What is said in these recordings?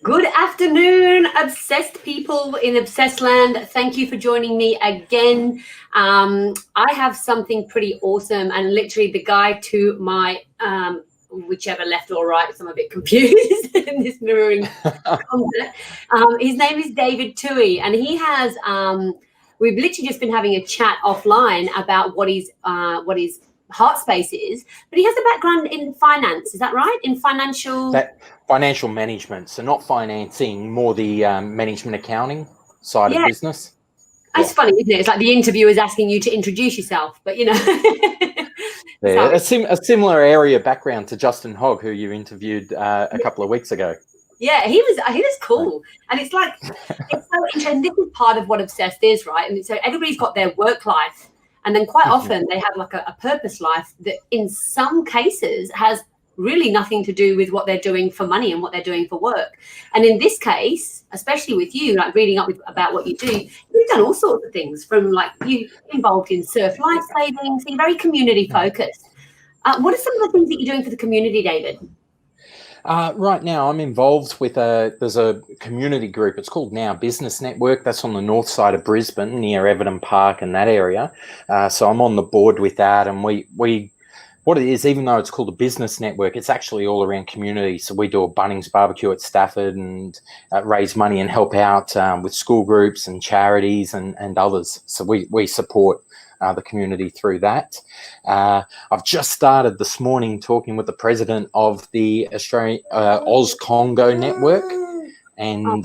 Good afternoon, obsessed people in Obsessed Land. Thank you for joining me again. I have something pretty awesome, and literally the guy to my whichever left or right, so I'm a bit confused in this mirroring concept. His name is David Toohey, and he has we've literally just been having a chat offline about what his heart space is, but he has a background in finance. Is that right? In financial management, so not financing, more the management accounting side of business. That's funny, isn't it? It's like the interviewer is asking you to introduce yourself, but you know. Yeah, a similar area background to Justin Hogg, who you interviewed a couple of weeks ago. Yeah, he was cool. And it's like, it's so interesting. This is part of what Obsessed is, right? And so everybody's got their work life, and then quite often they have like a purpose life that in some cases has really nothing to do with what they're doing for money and what they're doing for work. And in this case, especially with you, like reading up about what you do, you've done all sorts of things, from like you involved in surf life saving, so you're very community focused. What are some of the things that you're doing for the community, David? Right now, I'm involved with there's a community group. It's called Now Business Network. That's on the north side of Brisbane, near Everton Park and that area. So I'm on the board with that, and we what it is, even though it's called a business network, it's actually all around community. So we do a Bunnings barbecue at Stafford and raise money and help out with school groups and charities and others. So we support the community through that. I've just started this morning talking with the president of the Australian Oz Congo network, and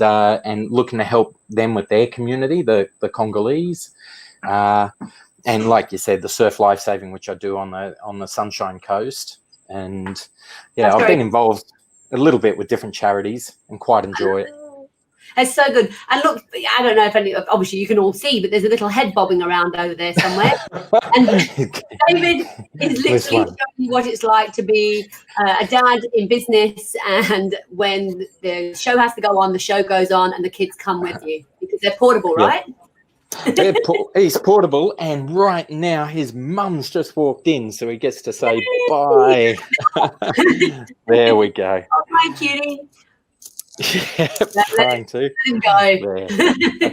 looking to help them with their community, the Congolese. And like you said, the surf lifesaving, which I do on the Sunshine Coast. And yeah, I've been involved a little bit with different charities and quite enjoy it. It's so good. And look, I don't know if obviously you can all see, but there's a little head bobbing around over there somewhere. And David is literally showing you what it's like to be a dad in business, and when the show has to go on, the show goes on, and the kids come with you because they're portable, right? He's portable, and right now his mum's just walked in, so he gets to say bye. There we go. Oh, hi, cutie. Yeah, trying to. Let him go.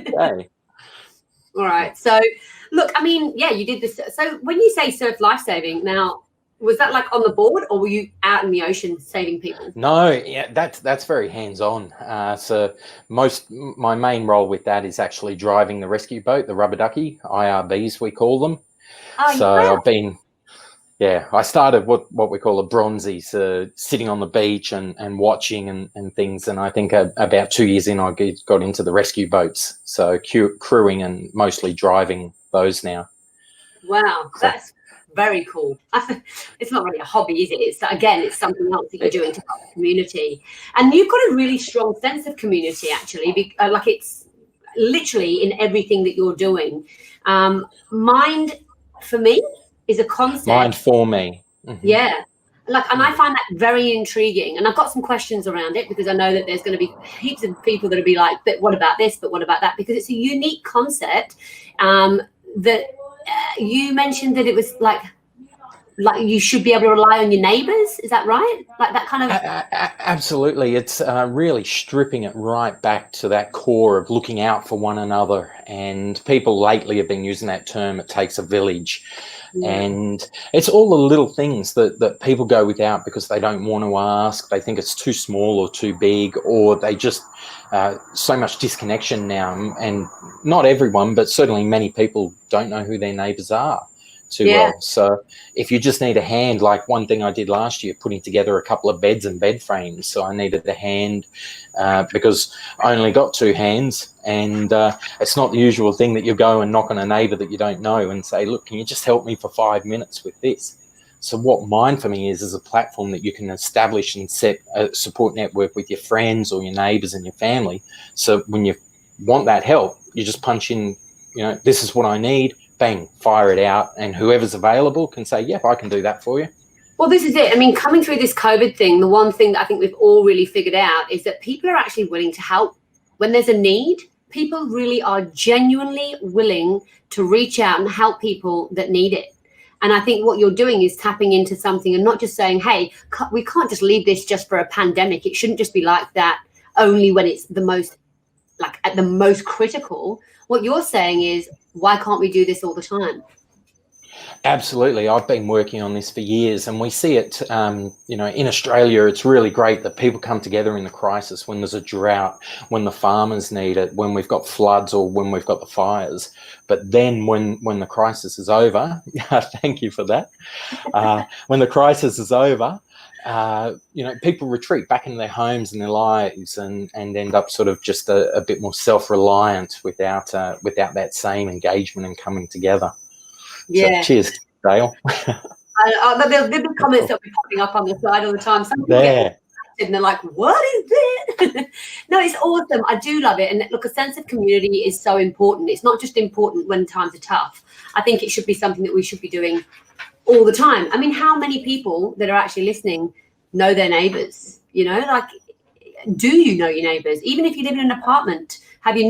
Okay. All right. So, look, I mean, yeah, you did this. So when you say surf lifesaving, now, was that like on the board, or were you out in the ocean saving people? No, yeah, that's very hands-on. So my main role with that is actually driving the rescue boat, the rubber ducky, IRBs we call them. Oh, so yeah. I've been, I started what we call a bronzy, so sitting on the beach and watching and things. And I think about 2 years in, I got into the rescue boats, so crewing and mostly driving those now. Wow, that's very cool. It's not really a hobby, is it? It's something else that you're doing to help the community. And you've got a really strong sense of community, actually, like it's literally in everything that you're doing. Mind, for me, is a concept. Mind for me. Mm-hmm. Yeah. And I find that very intriguing. And I've got some questions around it, because I know that there's going to be heaps of people that will be like, but what about this? But what about that? Because it's a unique concept that you mentioned that it was like you should be able to rely on your neighbours. Is that right? Like that kind of... Absolutely. It's really stripping it right back to that core of looking out for one another. And people lately have been using that term, it takes a village. Yeah. And it's all the little things that people go without because they don't want to ask. They think it's too small or too big, or they just so much disconnection now. And not everyone, but certainly many people don't know who their neighbours are too well. So if you just need a hand, like one thing I did last year, putting together a couple of beds and bed frames. So I needed a hand because I only got 2 hands, and it's not the usual thing that you go and knock on a neighbour that you don't know and say, look, can you just help me for 5 minutes with this? So what Mind for me is a platform that you can establish and set a support network with your friends or your neighbours and your family. So when you want that help, you just punch in, this is what I need, bang, fire it out, and whoever's available can say, yep, I can do that for you. Well, this is it. I mean, coming through this COVID thing, the one thing that I think we've all really figured out is that people are actually willing to help. When there's a need, people really are genuinely willing to reach out and help people that need it. And I think what you're doing is tapping into something and not just saying, hey, we can't just leave this just for a pandemic. It shouldn't just be like that only when it's the most, like at the most critical. What you're saying is, why can't we do this all the time? Absolutely. I've been working on this for years, and we see it, in Australia. It's really great that people come together in the crisis when there's a drought, when the farmers need it, when we've got floods or when we've got the fires. But then when the crisis is over, thank you for that. When the crisis is over, people retreat back into their homes and their lives and end up sort of just a bit more self-reliant without that same engagement and coming together. Yeah. So, cheers, Dale. There'll be comments that will be popping up on the side all the time. Some people get distracted and they're like, what is this? No, it's awesome. I do love it. And look, a sense of community is so important. It's not just important when times are tough. I think it should be something that we should be doing all the time. I mean, how many people that are actually listening know their neighbours? Like, do you know your neighbours? Even if you live in an apartment, have you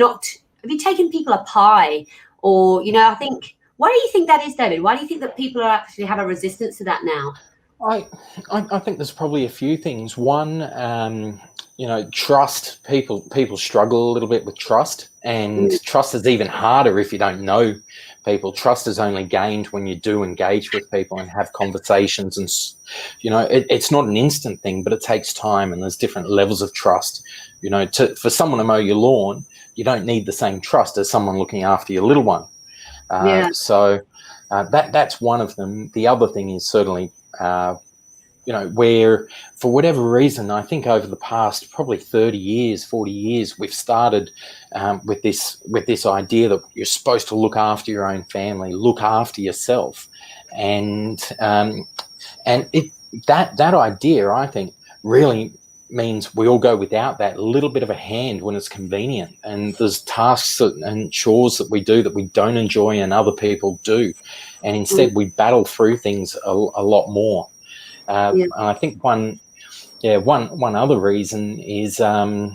taken people a pie? Or, I think... Why do you think that is, David? Why do you think that people actually have a resistance to that now? I think there's probably a few things. One, trust. People struggle a little bit with trust, and trust is even harder if you don't know people. Trust is only gained when you do engage with people and have conversations, and it's not an instant thing, but it takes time, and there's different levels of trust. For someone to mow your lawn, you don't need the same trust as someone looking after your little one. So that's one of them. The other thing is certainly, where for whatever reason, I think over the past probably 30 years, 40 years, we've started with this idea that you're supposed to look after your own family, look after yourself, and that idea, I think, really means we all go without that little bit of a hand when it's convenient, and there's tasks and chores that we do that we don't enjoy and other people do, and instead we battle through things a lot more. And I think one other reason is that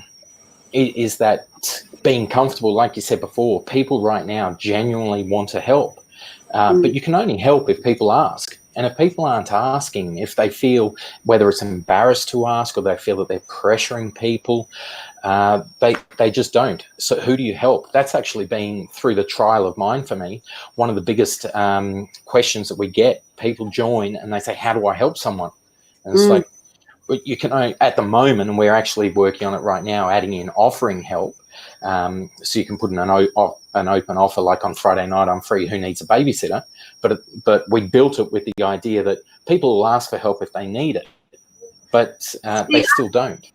being comfortable, like you said before, people right now genuinely want to help, but you can only help if people ask. And if people aren't asking, if they feel whether it's embarrassed to ask or they feel that they're pressuring people, they just don't. So who do you help? That's actually been, through the trial of mine for me, one of the biggest questions that we get. People join and they say, how do I help someone? And it's like, you can only, at the moment, and we're actually working on it right now, adding in offering help. So you can put in an open offer, like on Friday night, I'm free, who needs a babysitter? But we built it with the idea that people will ask for help if they need it, but they still don't.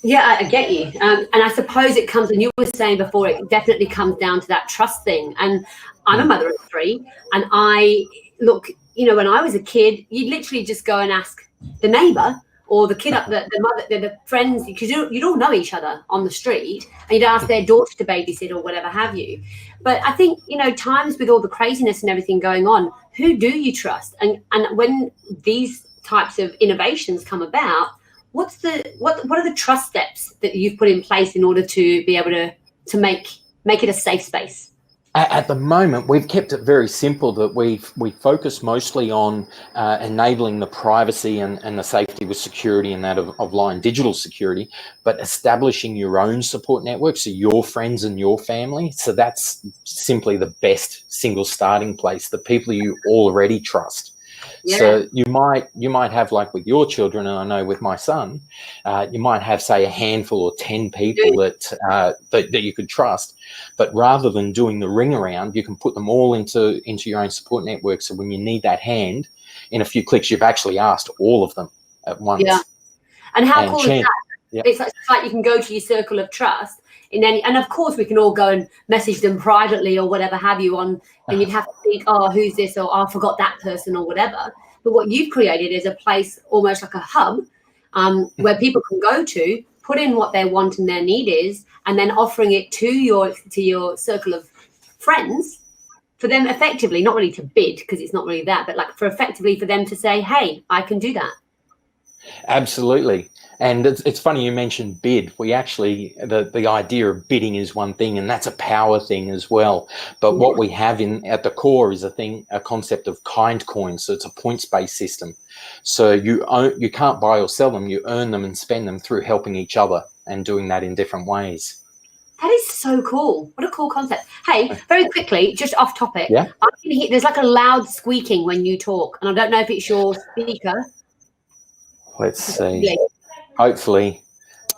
Yeah, I get you. And I suppose it comes, and you were saying before, it definitely comes down to that trust thing. And I'm a mother of three, and when I was a kid, you'd literally just go and ask the neighbour or the kid up, the mother, the friends, because you'd all know each other on the street, and you'd ask their daughter to babysit or whatever have you. But I think, times with all the craziness and everything going on, who do you trust? And when these types of innovations come about, what are the trust steps that you've put in place in order to be able to make it a safe space? At the moment, we've kept it very simple, that we focus mostly on enabling the privacy and the safety with security and that of line digital security, but establishing your own support network, so your friends and your family. So that's simply the best single starting place, the people you already trust. Yeah. So you might have, like with your children, and I know with my son, you might have, say, a handful or 10 people that you could trust. But rather than doing the ring around, you can put them all into your own support network. So when you need that hand, in a few clicks, you've actually asked all of them at once. Yeah. And how cool is that? Yeah. It's like you can go to your circle of trust and of course we can all go and message them privately or whatever have you and you'd have to think, oh, who's this? Or I forgot that person or whatever. But what you've created is a place, almost like a hub, where people can go to, put in what their want and their need is, and then offering it to your circle of friends for them effectively, not really to bid because it's not really that, but like for them to say, hey, I can do that. Absolutely. And it's funny you mentioned bid. We actually, the idea of bidding is one thing, and that's a power thing as well. But what we have at the core is a concept of kind coins. So it's a points-based system. So you can't buy or sell them. You earn them and spend them through helping each other and doing that in different ways. That is so cool. What a cool concept. Hey, very quickly, just off topic. Yeah. I can hear there's like a loud squeaking when you talk, and I don't know if it's your speaker. Let's see. Hopefully,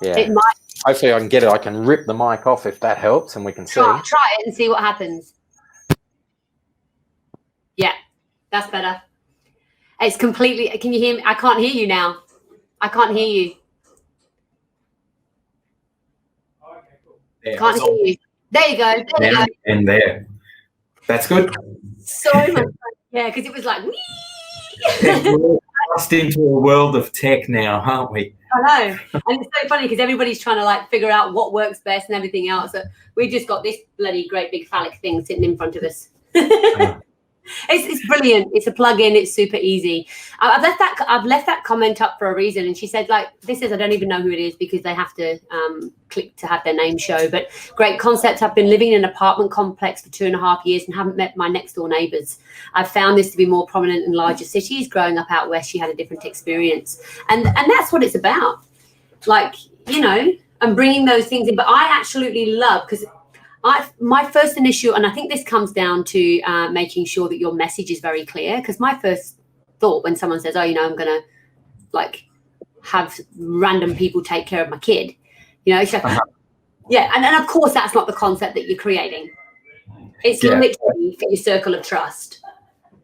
yeah. It might. Hopefully I can get it. I can rip the mic off if that helps, and we can see. Try it and see what happens. Yeah, that's better. It's completely. Can you hear me? I can't hear you now. I can't hear you. There, Can't hear you. There you go. There you go. And there. That's good. So much fun. Yeah, because it was like, wee. We're lost into a world of tech now, aren't we? I know. And it's so funny because everybody's trying to like figure out what works best and everything else. So we just got this bloody great big phallic thing sitting in front of us. It's brilliant. It's a plug-in. It's super easy. I've left that comment up for a reason. And she said, like, this is, I don't even know who it is because they have to click to have their name show. But great concept. I've been living in an apartment complex for 2.5 years and haven't met my next door neighbours. I've found this to be more prominent in larger cities. Growing up out west, she had a different experience. And that's what it's about. Like, you know, and bringing those things in. But I absolutely love, because my first initial, and I think this comes down to making sure that your message is very clear. Because my first thought when someone says, oh, you know, I'm going to like have random people take care of my kid, you know, it's like, yeah. And of course, that's not the concept that you're creating. It's literally your circle of trust.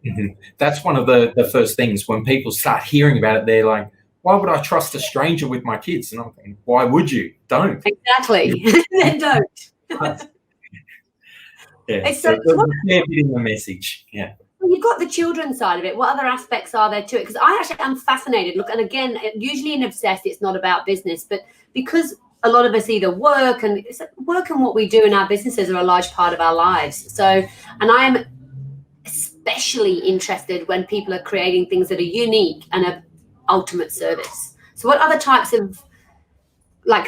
Mm-hmm. That's one of the first things when people start hearing about it, they're like, why would I trust a stranger with my kids? And I'm thinking, why would you? Don't. Exactly. Then don't. Yeah, it's so in the message. Yeah. You've got the children's side of it. What other aspects are there to it? Because I actually am fascinated. Look, and again, usually in Obsessed, it's not about business, but because a lot of us either work and what we do in our businesses are a large part of our lives. So, and I'm especially interested when people are creating things that are unique and of ultimate service. So what other types of like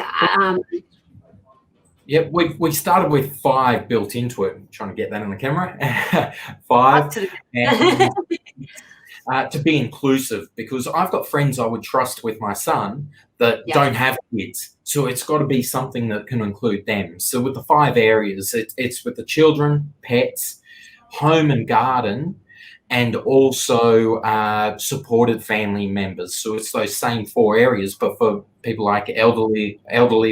yeah, we started with 5 built into it. I'm trying to get that on the camera. 5. And, to be inclusive, because I've got friends I would trust with my son that don't have kids. So it's got to be something that can include them. So with the 5 areas, it's with the children, pets, home and garden, and also supported family members. So it's those same 4 areas, but for people like elderly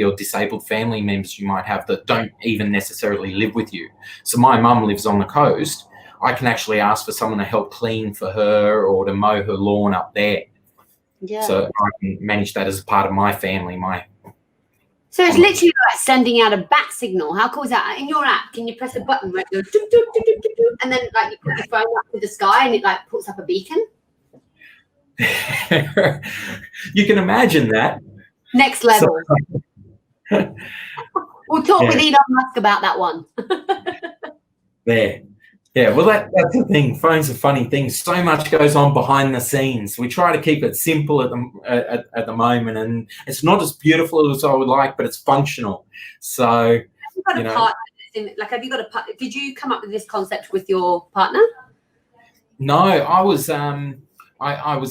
or disabled family members you might have that don't even necessarily live with you. So my mum lives on the coast. I can actually ask for someone to help clean for her or to mow her lawn up there. Yeah. So I can manage that as a part of my family. So it's literally like sending out a bat signal. How cool is that? In your app, can you press a button where it goes doo, doo, doo, doo, doo, doo, and then like you put your phone up to the sky and it like puts up a beacon? You can imagine that. Next level. We'll talk with Elon Musk about that one. There. Yeah, well, that's the thing. Phones are funny things. So much goes on behind the scenes. We try to keep it simple at the moment, and it's not as beautiful as I would like, but it's functional. So, have you got have you got a partner? Did you come up with this concept with your partner? No, I was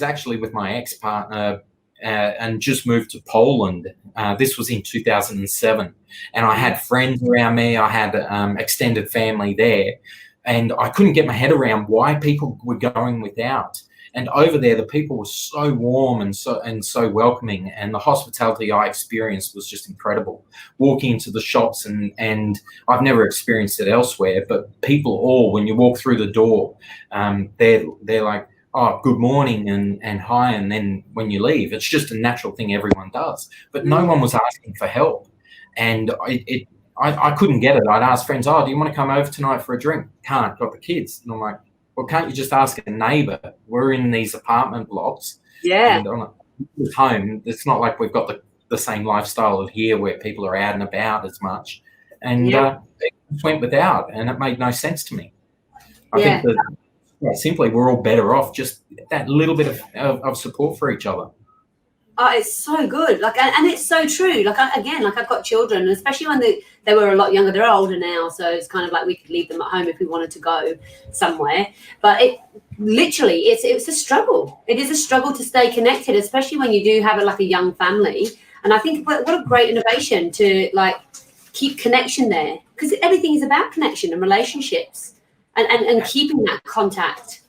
actually with my ex-partner and just moved to Poland. This was in 2007, and I had friends around me. I had extended family there. And I couldn't get my head around why people were going without. And over there, the people were so warm and so welcoming, and the hospitality I experienced was just incredible. Walking into the shops, and I've never experienced it elsewhere, but people when you walk through the door, they're like, oh, good morning and hi, and then when you leave, it's just a natural thing everyone does. But no one was asking for help, and I couldn't get it. I'd ask friends, oh, do you want to come over tonight for a drink? Can't, got the kids. And I'm like, well, can't you just ask a neighbour? We're in these apartment blocks. Yeah. And I'm like, home, it's not like we've got the same lifestyle of here where people are out and about as much. And it just went without, and it made no sense to me. I think that simply we're all better off just that little bit of support for each other. Oh, it's so good. Like, and it's so true. Like, again, like I've got children, and especially when they were a lot younger. They're older now, so it's kind of like we could leave them at home if we wanted to go somewhere. But it literally, it's a struggle. It is a struggle to stay connected, especially when you do have like a young family. And I think what a great innovation to like keep connection there, because everything is about connection and relationships, and keeping that contact.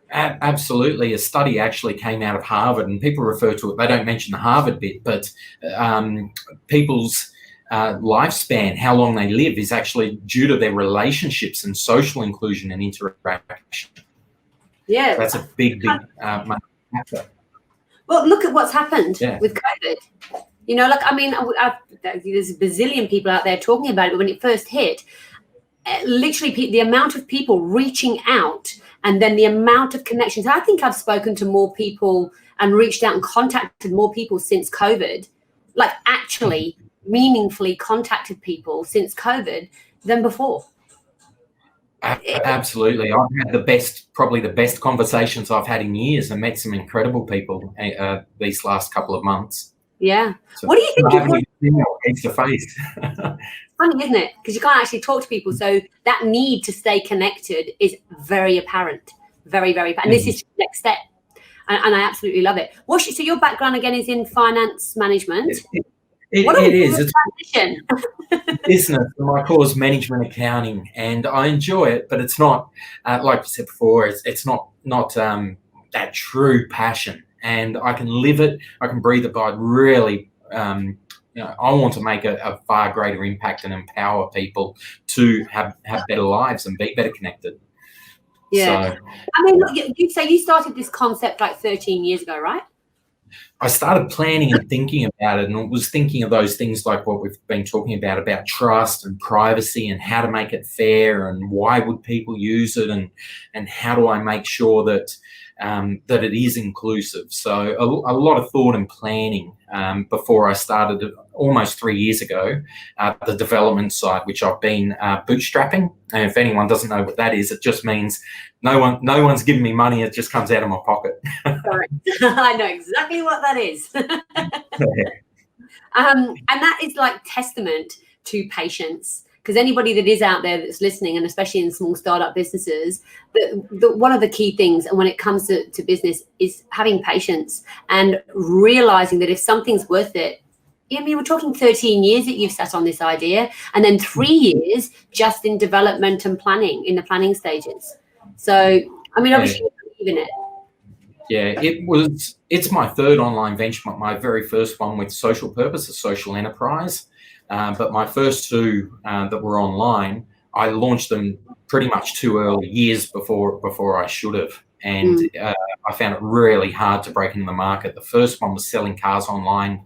Absolutely. A study actually came out of Harvard, and people refer to it, they don't mention the Harvard bit, but people's lifespan, how long they live, is actually due to their relationships and social inclusion and interaction. Yeah. That's a big factor. Well, look at what's happened with COVID. You know, like, I mean, there's a bazillion people out there talking about it, but when it first hit, literally the amount of people reaching out, and then the amount of connections. I think I've spoken to more people and reached out and contacted more people since COVID, like actually meaningfully contacted people since COVID than before. Absolutely. I've had probably the best conversations I've had in years, and met some incredible people these last couple of months. Yeah. So what do you think? Face to face. Funny, isn't it? Because you can't actually talk to people. So that need to stay connected is very apparent. Very, very apparent. And this is the next step. And I absolutely love it. So your background, again, is in finance management. It is. It's transition. business. My core is management accounting, and I enjoy it, but it's not, like you said before, it's not that true passion. And I can live it, I can breathe it, but I really, I want to make a far greater impact and empower people to have better lives and be better connected. Yeah. So, I mean, you say you started this concept like 13 years ago, right? I started planning and thinking about it, and was thinking of those things like what we've been talking about trust and privacy, and how to make it fair, and why would people use it, and how do I make sure that that it is inclusive. So a lot of thought and planning before I started almost 3 years ago, the development side, which I've been bootstrapping. And if anyone doesn't know what that is, it just means no one's giving me money. It just comes out of my pocket. Sorry. I know exactly what that is. And that is like testament to patience. Because anybody that is out there that's listening, and especially in small startup businesses, one of the key things, and when it comes to business, is having patience and realizing that if something's worth it, I mean, we're talking 13 years that you've sat on this idea, and then 3 years just in development and planning, in the planning stages. So, I mean, obviously you believe in it. Yeah, it's my third online venture. My very first one with social purpose, a social enterprise. But my first two that were online, I launched them pretty much too early, years before I should have. And I found it really hard to break into the market. The first one was selling cars online,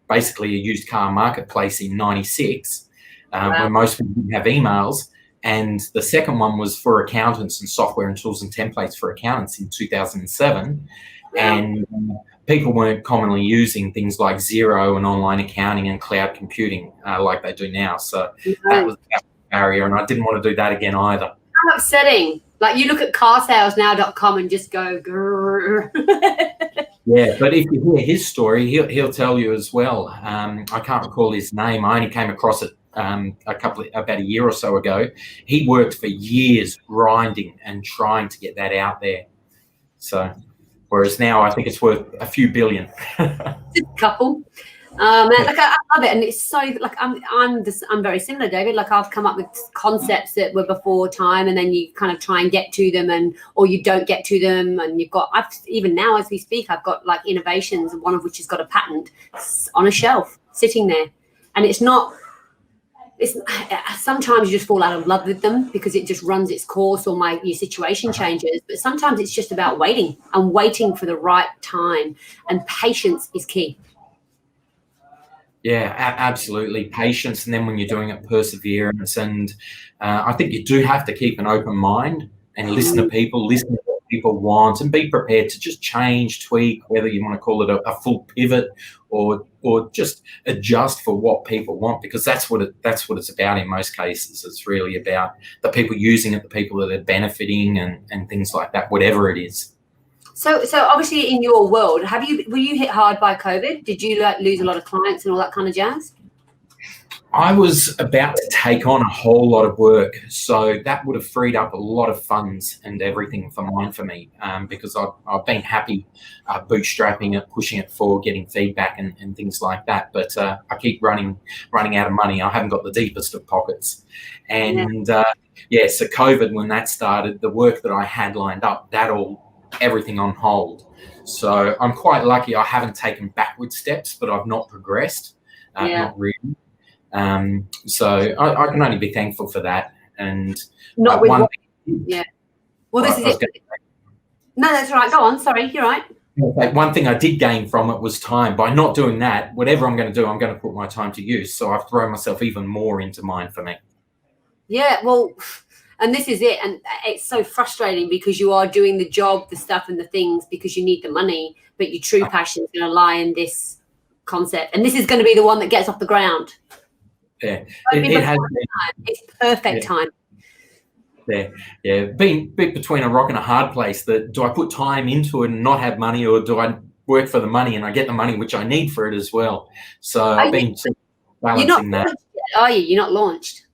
basically a used car marketplace in '96, when most people didn't have emails. And the second one was for accountants and software and tools and templates for accountants in 2007. And people weren't commonly using things like Xero and online accounting and cloud computing like they do now. So that was a barrier, and I didn't want to do that again either. How upsetting. Like, you look at carsalesnow.com and just go, grrr. Yeah, but if you hear his story, he'll tell you as well. I can't recall his name. I only came across it about a year or so ago. He worked for years grinding and trying to get that out there. So, whereas now I think it's worth a few billion. Just a couple. Man, like I love it, and it's so like I'm very similar, David. Like, I've come up with concepts that were before time, and then you kind of try and get to them, or you don't get to them, and even now as we speak, I've got like innovations, one of which has got a patent on a shelf sitting there, and it's sometimes you just fall out of love with them because it just runs its course, or your situation changes. But sometimes it's just about waiting for the right time, and patience is key. Yeah, absolutely. Patience. And then when you're doing it, perseverance. And I think you do have to keep an open mind and listen to people, listen to what people want, and be prepared to just change, tweak, whether you want to call it a full pivot or just adjust for what people want, because that's what it's about in most cases. It's really about the people using it, the people that are benefiting, and things like that, whatever it is. So obviously in your world, were you hit hard by COVID? Did you like lose a lot of clients and all that kind of jazz? I was about to take on a whole lot of work, so that would have freed up a lot of funds and everything for me, because I've been happy bootstrapping it, pushing it forward, getting feedback and things like that. But I keep running out of money. I haven't got the deepest of pockets. And so COVID, when that started, the work that I had lined up, everything on hold. So I'm quite lucky I haven't taken backward steps, but I've not progressed, not really. So I can only be thankful for that. And not with one thing, well, this is it. No, that's right. Go on. Sorry, you're right. One thing I did gain from it was time. By not doing that, whatever I'm going to do, I'm going to put my time to use. So I've thrown myself even more into mine for me. Yeah, well, and this is it. And it's so frustrating because you are doing the job, the stuff and the things because you need the money, but your true passion is going to lie in this concept. And this is going to be the one that gets off the ground. Yeah, it has been. It's perfect time. Yeah, being bit between a rock and a hard place. That do I put time into it and not have money, or do I work for the money and I get the money which I need for it as well? So I've been balancing that. Yet, are you? You're not launched.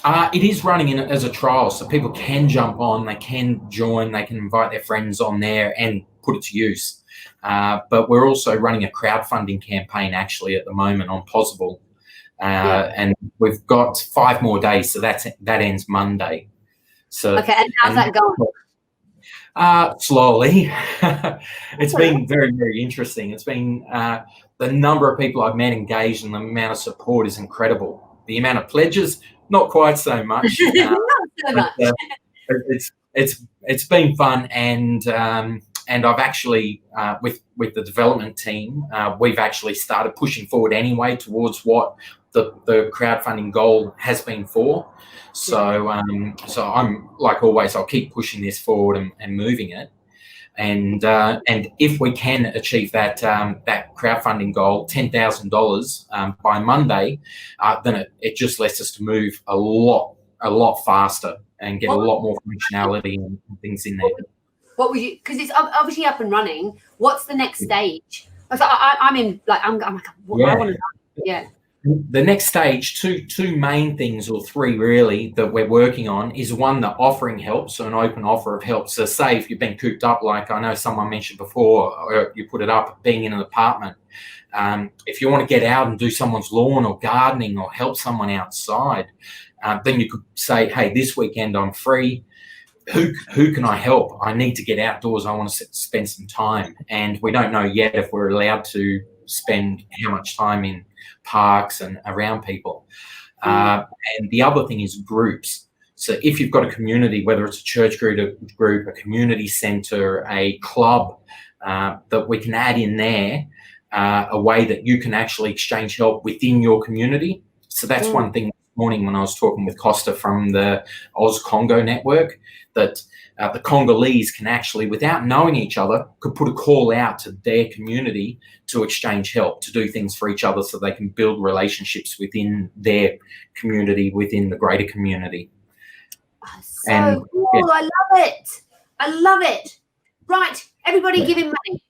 It is running as a trial, so people can jump on, they can join, they can invite their friends on there and put it to use. But we're also running a crowdfunding campaign actually at the moment on Possible. And we've got 5 more days, so that ends Monday. So okay, and how's that going? Slowly. It's been very, very interesting. It's been the number of people I've met engaged and the amount of support is incredible. The amount of pledges, not quite so much. Not so much. It's been fun, and I've actually with the development team, we've actually started pushing forward anyway towards what the crowdfunding goal has been for. So I'm like always, I'll keep pushing this forward and moving it. And if we can achieve that crowdfunding goal, $10,000 by Monday, then it just lets us to move a lot faster and get a lot more functionality and things in there. What would you? Because it's obviously up and running. What's the next stage? I'm in. I'm like, I want to. Yeah. The next stage, two main things, or 3 really, that we're working on is one, the offering help, so an open offer of help. So say if you've been cooped up, like I know someone mentioned before, or you put it up, being in an apartment, if you want to get out and do someone's lawn or gardening or help someone outside, then you could say, hey, this weekend I'm free. Who can I help? I need to get outdoors. I want to spend some time. And we don't know yet if we're allowed to spend how much time in parks and around people. And the other thing is groups. So if you've got a community, whether it's a church group, a community centre, a club, that we can add in there a way that you can actually exchange help within your community. So that's one thing this morning when I was talking with Costa from the Oz Congo network, that the Congolese can actually, without knowing each other, could put a call out to their community to exchange help, to do things for each other so they can build relationships within their community, within the greater community. So cool. Yeah. I love it. Right, everybody give him money.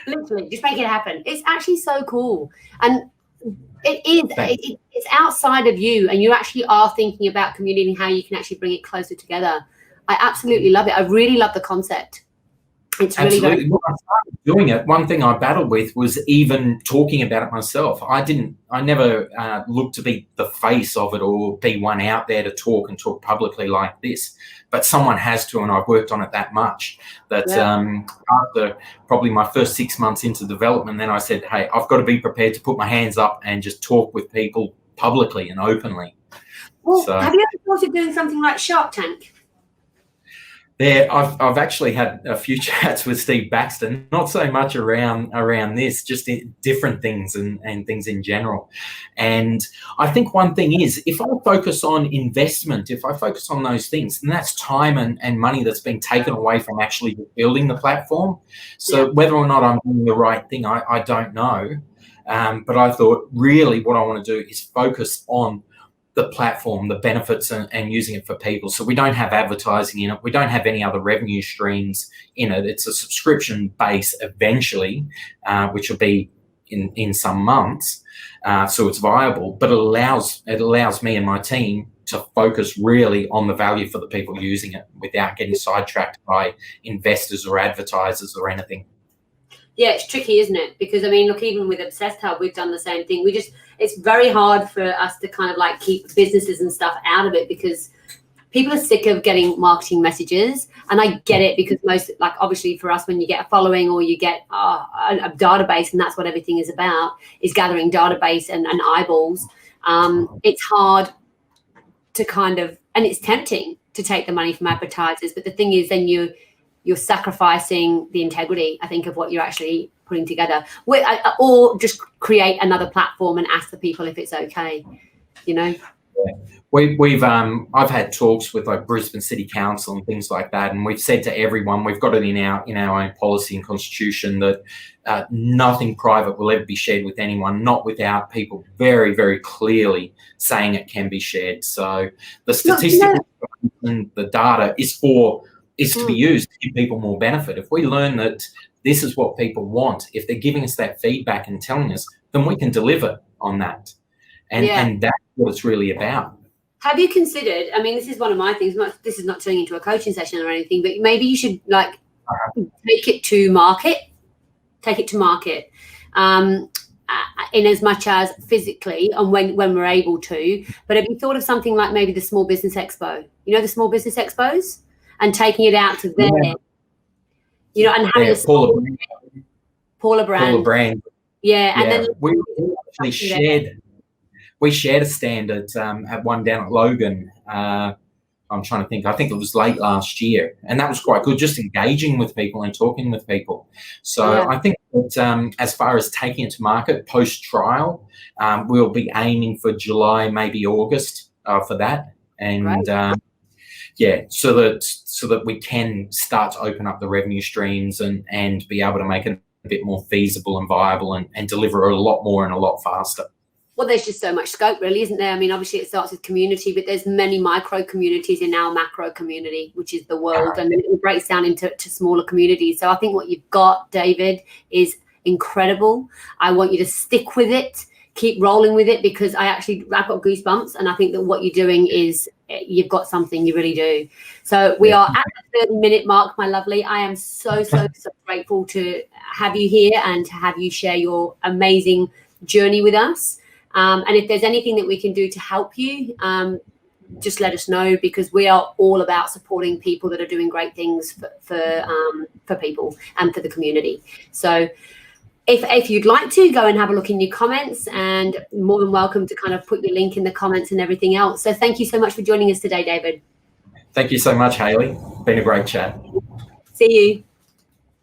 Literally, just make it happen. It's actually so cool. And it's outside of you, and you actually are thinking about community and how you can actually bring it closer together. I absolutely love it. I really love the concept. It's really absolutely. When I started doing it, one thing I battled with was even talking about it myself. I never looked to be the face of it or be one out there to talk publicly like this. But someone has to, and I've worked on it that much that after probably my first 6 months into development, then I said, hey, I've got to be prepared to put my hands up and just talk with people publicly and openly. Well, have you ever thought of doing something like Shark Tank? I've actually had a few chats with Steve Baxter, not so much around this, just different things and things in general. And I think one thing is, if I focus on investment, if I focus on those things, then that's time and money that's been taken away from actually building the platform. So whether or not I'm doing the right thing, I don't know. But I thought really what I want to do is focus on the platform, the benefits, and using it for people. So we don't have advertising in it. We don't have any other revenue streams in it. It's a subscription base eventually, which will be in some months. So it's viable, but it allows me and my team to focus really on the value for the people using it without getting sidetracked by investors or advertisers or anything. Yeah, it's tricky, isn't it? Because I mean, look, even with Obsessed Hub, we've done the same thing. It's very hard for us to kind of like keep businesses and stuff out of it because people are sick of getting marketing messages. And I get it because most, like obviously for us, when you get a following or you get a database, and that's what everything is about, is gathering database and eyeballs. It's hard to kind of, and it's tempting to take the money from advertisers. But the thing is, then you're sacrificing the integrity, I think, of what you're actually putting together. Or just create another platform and ask the people if it's okay, you know? Yeah. I've had talks with like Brisbane City Council and things like that, and we've said to everyone, we've got it in our own policy and constitution that nothing private will ever be shared with anyone, not without people very, very clearly saying it can be shared. So the statistics and the data is to be used to give people more benefit. If we learn that this is what people want, if they're giving us that feedback and telling us, then we can deliver on that. And that's what it's really about. Have you considered, I mean, this is one of my things, this is not turning into a coaching session or anything, but maybe you should like take it to market in as much as physically and when we're able to. But have you thought of something like maybe the Small Business Expo? You know, the Small Business Expos? And taking it out to there, you know, and having a Paula brand. Yeah, and then we actually shared a stand at one down at Logan. I'm trying to think. I think it was late last year, and that was quite good. Just engaging with people and talking with people. So I think that as far as taking it to market post trial, we'll be aiming for July, maybe August for that, and. So that we can start to open up the revenue streams and be able to make it a bit more feasible and viable and deliver a lot more and a lot faster. Well, there's just so much scope, really, isn't there? I mean, obviously it starts with community, but there's many micro communities in our macro community, which is the world, and it breaks down into smaller communities. So I think what you've got, David, is incredible. I want you to stick with it. Keep rolling with it, because I've got goosebumps, and I think that what you're doing is you've got something, you really do. So we are at the 30-minute mark, my lovely. I am so grateful to have you here and to have you share your amazing journey with us. And if there's anything that we can do to help you, just let us know, because we are all about supporting people that are doing great things for people and for the community. So if you'd like to, go and have a look in your comments, and more than welcome to kind of put your link in the comments and everything else. So thank you so much for joining us today, David. Thank you so much, Hayley. Been a great chat. See you.